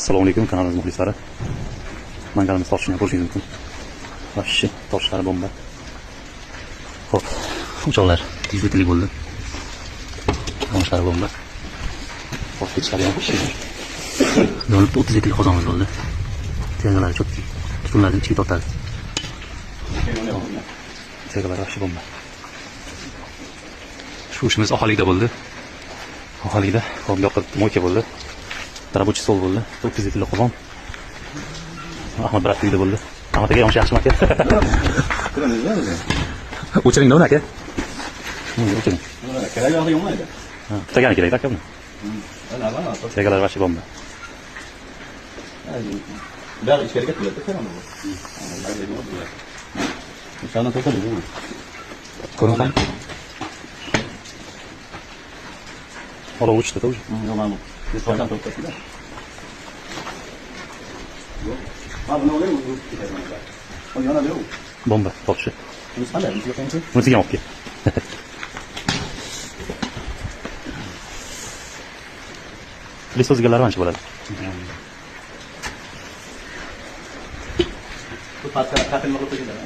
Assalomu alaykum kanalimiz muxlislari. Mangalimiz tortishini ko'rishingiz mumkin. Вообще tortishlari bomba. Xo'p, o'choqlar tezlikli bo'ldi. Tortishlari bomba. Xo'p, ichkari ham pishdi. 30 litr qozonimiz bo'ldi. Tergalari cho'tki. Tutunlarni ichiga tortadi. Tergalar вообще bomba. Shu ishimiz ohalikda bo'ldi. Ohalikda xo'p yoqib mo'yka bo'ldi. Рабочий stol bo'ldi. 30 litr qozon. Ahmad Biratligida bo'ldi. Ahmad aka yonish yaxshimi aka? O'chiring-da uni aka. O'chiring. Kerak yo'qda yo'qmaydi. Ha, tugani kerak aka buni. Tegalar vashi bomba. Ular ichkariga keladi kerak bu. Inshaalloh to'xtadi bu. Ko'rinsan? Olov o'chdi-da o'zi. Yo'q, mana bu. Nisbatan to'xtadi. Ha, buni o'ylayman. O yana yo'q. Bomba tortishi. Buni qanday? Yo'qmi? Bunisiga olib kel. Listozgalar ancha bo'ladi. Bu patka qatl qilib qo'ygan.